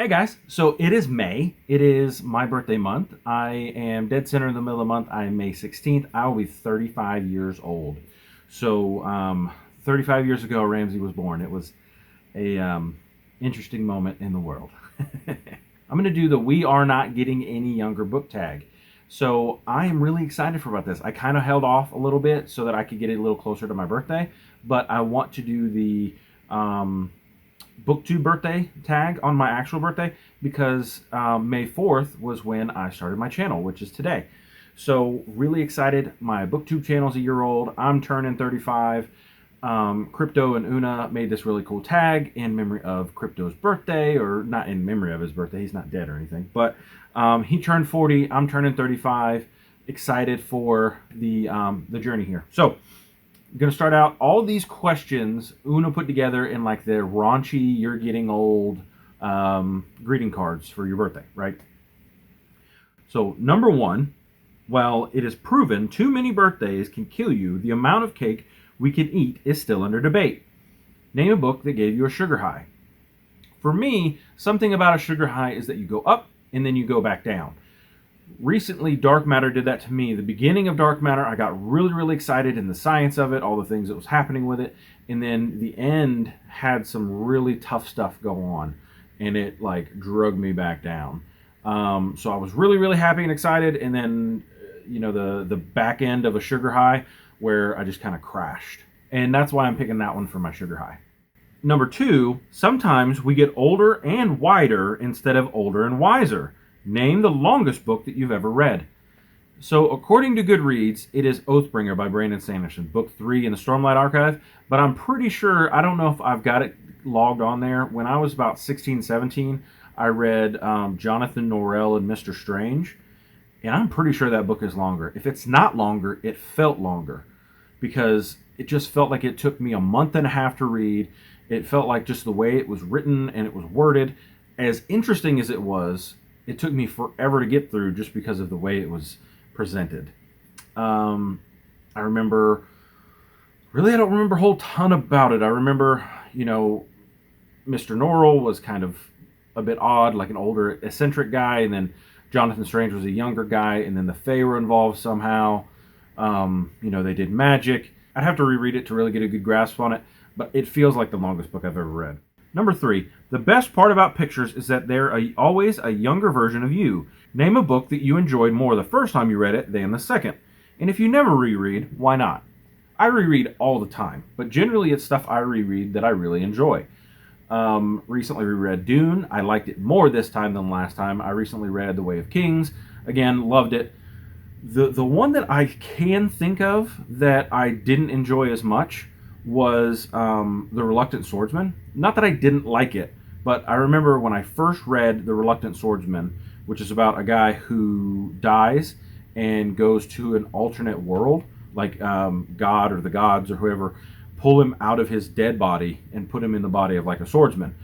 Hey guys, so it is May. It is my birthday month. I am dead center in the middle of the month. I am May 16th. I will be 35 years old. So, 35 years ago, Ramsey was born. It was a interesting moment in the world. I'm going to do the We Are Not Getting Any Younger book tag. So I am really excited about this. I kind of held off a little bit so that I could get it a little closer to my birthday, but I want to do the booktube birthday tag on my actual birthday because May 4th was when I started my channel, which is today. So really excited. My booktube channel is a year old. I'm turning 35. Crypto and Una made this really cool tag in memory of Crypto's birthday, or not in memory of his birthday. He's not dead or anything, but he turned 40. I'm turning 35. Excited for the journey here. So I'm going to start out all these questions Una put together in like the raunchy, you're getting old greeting cards for your birthday, right? So number one, while it is proven too many birthdays can kill you, the amount of cake we can eat is still under debate. Name a book that gave you a sugar high. For me, something about a sugar high is that you go up and then you go back down. Recently, Dark Matter did that to me. The beginning of Dark Matter, I got really excited in the science of it, all the things that was happening with it, and then the end had some really tough stuff go on, and it like drug me back down. So I was really happy and excited, and then the back end of a sugar high where I just kind of crashed. And that's why I'm picking that one for my sugar high. Number two, sometimes we get older and wider instead of older and wiser. Name the longest book that you've ever read. So according to Goodreads, it is Oathbringer by Brandon Sanderson, book 3 in the Stormlight Archive, but I'm pretty sure, I don't know if I've got it logged on there. When I was about 16, 17, I read Jonathan Norrell and Mr. Strange, and I'm pretty sure that book is longer. If it's not longer, it felt longer, because it just felt like it took me a month and a half to read. It felt like just the way it was written and it was worded, as interesting as it was, it took me forever to get through just because of the way it was presented. I remember, really I don't remember a whole ton about it. I remember, Mr. Norrell was kind of a bit odd, like an older eccentric guy, and then Jonathan Strange was a younger guy, and then the Fae were involved somehow. They did magic. I'd have to reread it to really get a good grasp on it, but it feels like the longest book I've ever read. Number 3, the best part about pictures is that they're always a younger version of you. Name a book that you enjoyed more the first time you read it than the second. And if you never reread, why not? I reread all the time, but generally it's stuff I reread that I really enjoy. Recently reread Dune. I liked it more this time than last time. I recently read The Way of Kings. Again, loved it. The one that I can think of that I didn't enjoy as much was The Reluctant Swordsman. Not that I didn't like it, but I remember when I first read The Reluctant Swordsman, which is about a guy who dies and goes to an alternate world, like God or the gods or whoever pull him out of his dead body and put him in the body of like a swordsman.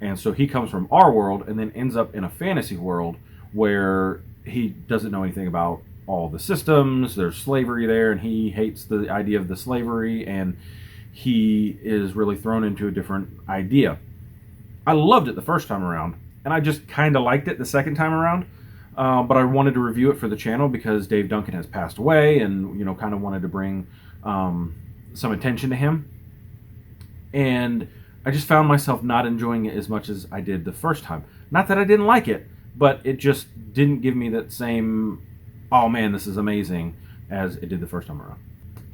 And so he comes from our world and then ends up in a fantasy world where he doesn't know anything about all the systems. There's slavery there, and he hates the idea of the slavery, and he is really thrown into a different idea. I loved it the first time around, and I just kind of liked it the second time around, but I wanted to review it for the channel because Dave Duncan has passed away, and kind of wanted to bring some attention to him. And I just found myself not enjoying it as much as I did the first time. Not that I didn't like it, but it just didn't give me that same, oh man, this is amazing, as it did the first time around.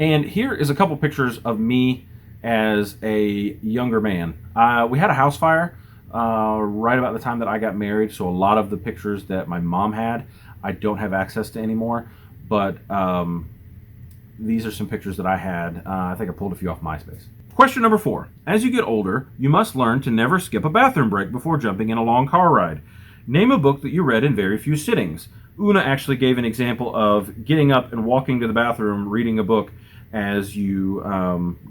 And here is a couple pictures of me as a younger man. We had a house fire right about the time that I got married, so a lot of the pictures that my mom had, I don't have access to anymore, but these are some pictures that I had. I think I pulled a few off MySpace. Question number 4. As you get older, you must learn to never skip a bathroom break before jumping in a long car ride. Name a book that you read in very few sittings. Una actually gave an example of getting up and walking to the bathroom, reading a book as you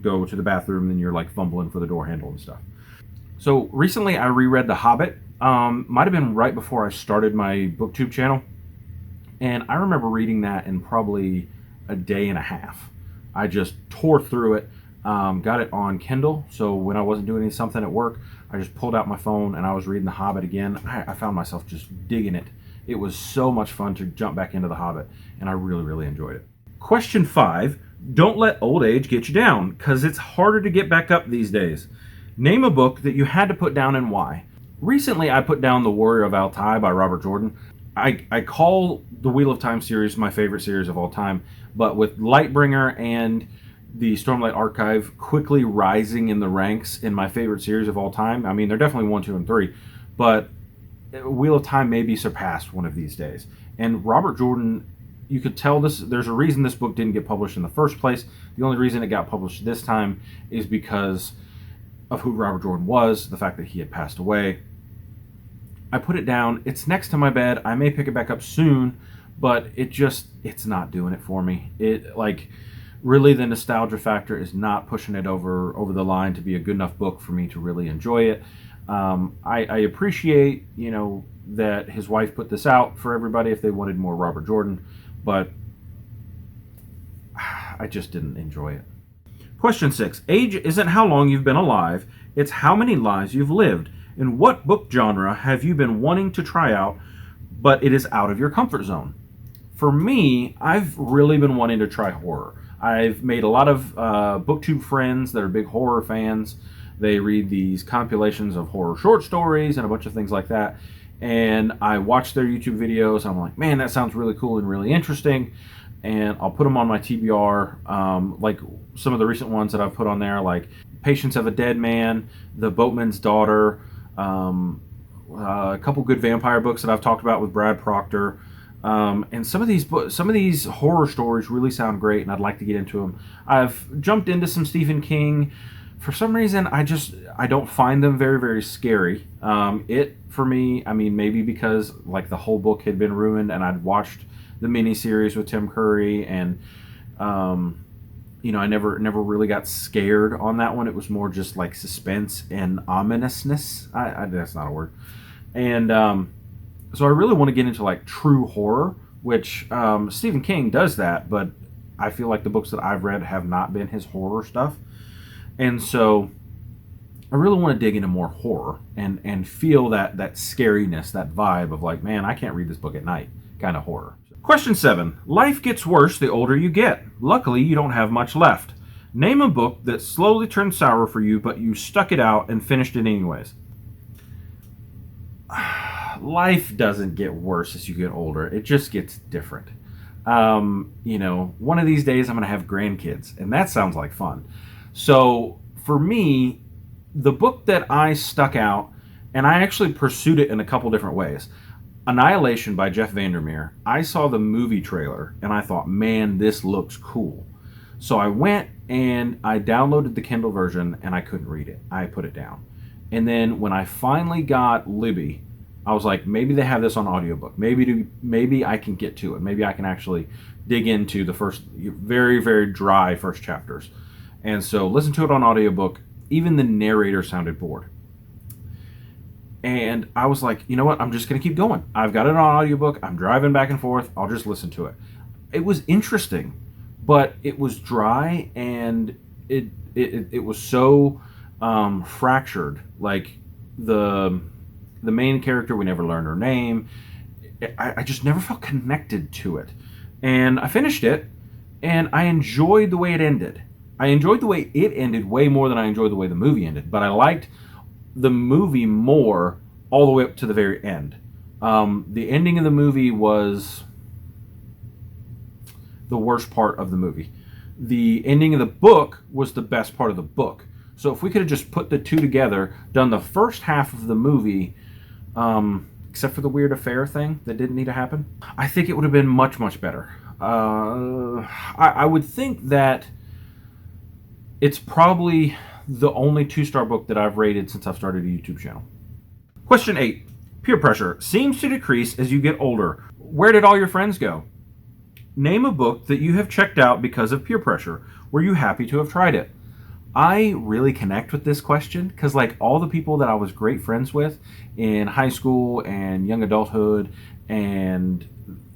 go to the bathroom, and you're like fumbling for the door handle and stuff. So recently I reread The Hobbit. Might have been right before I started my booktube channel. And I remember reading that in probably a day and a half. I just tore through it. Got it on Kindle, so when I wasn't doing something at work, I just pulled out my phone and I was reading The Hobbit again. I found myself just digging it. It was so much fun to jump back into The Hobbit, and I really, really enjoyed it. Question 5. Don't let old age get you down, because it's harder to get back up these days. Name a book that you had to put down and why. Recently, I put down The Warrior of Altai by Robert Jordan. I call the Wheel of Time series my favorite series of all time, but with Lightbringer and the Stormlight Archive quickly rising in the ranks in my favorite series of all time. I mean, they're definitely 1, 2, and 3, but Wheel of Time may be surpassed one of these days. And Robert Jordan, you could tell this. There's a reason this book didn't get published in the first place. The only reason it got published this time is because of who Robert Jordan was, the fact that he had passed away. I put it down. It's next to my bed. I may pick it back up soon, but it's not doing it for me. Really, the nostalgia factor is not pushing it over the line to be a good enough book for me to really enjoy it. I appreciate, that his wife put this out for everybody if they wanted more Robert Jordan, but I just didn't enjoy it. Question 6. Age isn't how long you've been alive, it's how many lives you've lived. In what book genre have you been wanting to try out, but it is out of your comfort zone? For me, I've really been wanting to try horror. I've made a lot of BookTube friends that are big horror fans. They read these compilations of horror short stories and a bunch of things like that. And I watch their YouTube videos. I'm like, man, that sounds really cool and really interesting. And I'll put them on my TBR. Like some of the recent ones that I've put on there, like Patience of a Dead Man, The Boatman's Daughter, a couple good vampire books that I've talked about with Brad Proctor. And some of these horror stories really sound great, and I'd like to get into them. I've jumped into some Stephen King. For some reason, I don't find them very, very scary. For me, I mean, maybe because like the whole book had been ruined, and I'd watched the miniseries with Tim Curry, and I never really got scared on that one. It was more just like suspense and ominousness. That's not a word. And so I really want to get into like true horror, which Stephen King does that, but I feel like the books that I've read have not been his horror stuff. And so I really want to dig into more horror and feel that scariness, that vibe of like, man, I can't read this book at night kind of horror. Question 7. Life gets worse the older you get. Luckily, you don't have much left. Name a book that slowly turned sour for you, but you stuck it out and finished it anyways. Life doesn't get worse as you get older. It just gets different. One of these days I'm going to have grandkids, and that sounds like fun. So for me, the book that I stuck out, and I actually pursued it in a couple different ways. Annihilation by Jeff Vandermeer. I saw the movie trailer, and I thought, man, this looks cool. So I went and I downloaded the Kindle version, and I couldn't read it. I put it down. And then when I finally got Libby, I was like, maybe they have this on audiobook. Maybe I can get to it. Maybe I can actually dig into the first very, very dry first chapters. And so listen to it on audiobook. Even the narrator sounded bored. And I was like, you know what? I'm just going to keep going. I've got it on audiobook. I'm driving back and forth. I'll just listen to it. It was interesting, but it was dry, and it was so fractured. Like the main character, we never learned her name. I just never felt connected to it. And I finished it, and I enjoyed the way it ended. I enjoyed the way it ended way more than I enjoyed the way the movie ended. But I liked the movie more all the way up to the very end. The ending of the movie was the worst part of the movie. The ending of the book was the best part of the book. So if we could have just put the two together, done the first half of the movie, except for the weird affair thing that didn't need to happen, I think it would have been much, much better. I would think that it's probably the only 2-star book that I've rated since I've started a YouTube channel. Question 8. Peer pressure seems to decrease as you get older. Where did all your friends go? Name a book that you have checked out because of peer pressure. Were you happy to have tried it? I really connect with this question because like all the people that I was great friends with in high school and young adulthood and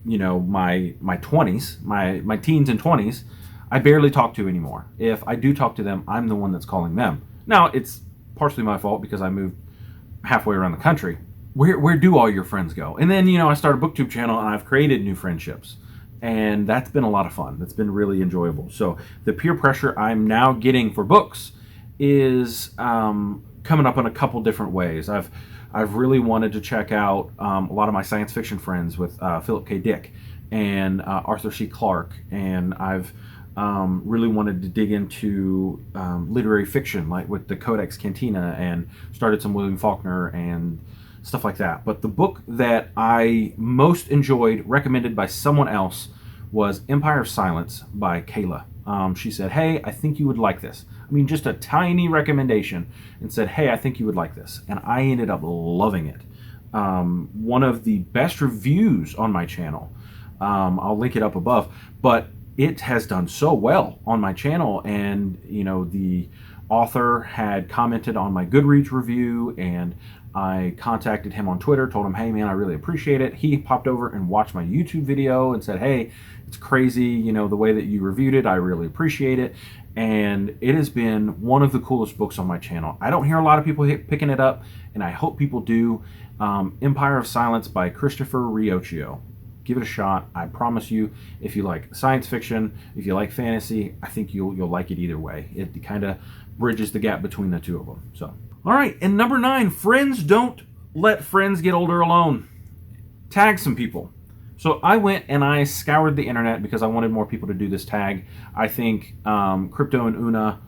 my 20s, my teens and 20s, I barely talk to anymore. If I do talk to them, I'm the one that's calling them. Now, it's partially my fault because I moved halfway around the country. Where do all your friends go? And then, I started a booktube channel and I've created new friendships. And that's been a lot of fun. That's been really enjoyable. So the peer pressure I'm now getting for books is coming up in a couple different ways. I've really wanted to check out a lot of my science fiction friends with Philip K. Dick and Arthur C. Clarke, and I've really wanted to dig into literary fiction, like with the Codex Cantina, and started some William Faulkner and stuff like that. But the book that I most enjoyed, recommended by someone else, was Empire of Silence by Kayla. She said, hey, I think you would like this. I mean, just a tiny recommendation, and said, hey, I think you would like this. And I ended up loving it. One of the best reviews on my channel. I'll link it up above. But it has done so well on my channel, and the author had commented on my Goodreads review, and I contacted him on Twitter, told him, hey man, I really appreciate it. He popped over and watched my YouTube video and said, hey, it's crazy, the way that you reviewed it, I really appreciate it. And it has been one of the coolest books on my channel. I don't hear a lot of people picking it up, and I hope people do. Empire of Silence by Christopher Riocchio. Give it a shot. I promise you, if you like science fiction, if you like fantasy, I think you'll like it either way. It kind of bridges the gap between the two of them. So, all right, and number 9, friends don't let friends get older alone. Tag some people. So I went and I scoured the internet because I wanted more people to do this tag. I think Crypto and Una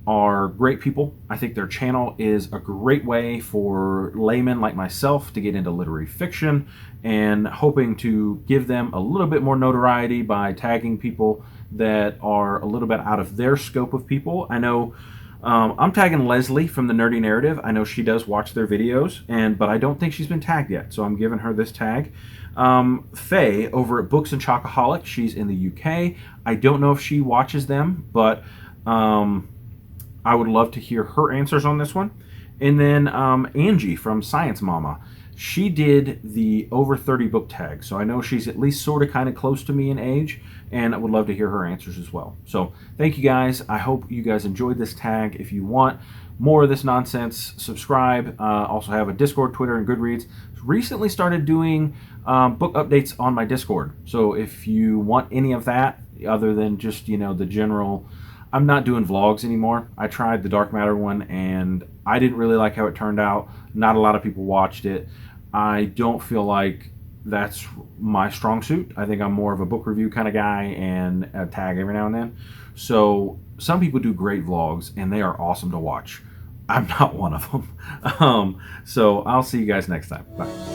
are great people. I think their channel is a great way for laymen like myself to get into literary fiction, and hoping to give them a little bit more notoriety by tagging people that are a little bit out of their scope of people. I know I'm tagging Leslie from the Nerdy Narrative. I know she does watch their videos, but I don't think she's been tagged yet, so I'm giving her this tag. Faye over at Books and Chocoholic, she's in the UK. I don't know if she watches them, but I would love to hear her answers on this one. And then Angie from Science Mama, she did the over 30 book tag, so I know she's at least sort of kind of close to me in age, and I would love to hear her answers as well. So thank you guys. I hope you guys enjoyed this tag. If you want more of this nonsense, subscribe. Also have a Discord, Twitter, and Goodreads. Recently started doing book updates on my Discord, so if you want any of that other than just the general, I'm not doing vlogs anymore. I tried the Dark Matter one and I didn't really like how it turned out. Not a lot of people watched it. I don't feel like that's my strong suit. I think I'm more of a book review kind of guy and a tag every now and then. So some people do great vlogs and they are awesome to watch. I'm not one of them. So I'll see you guys next time. Bye.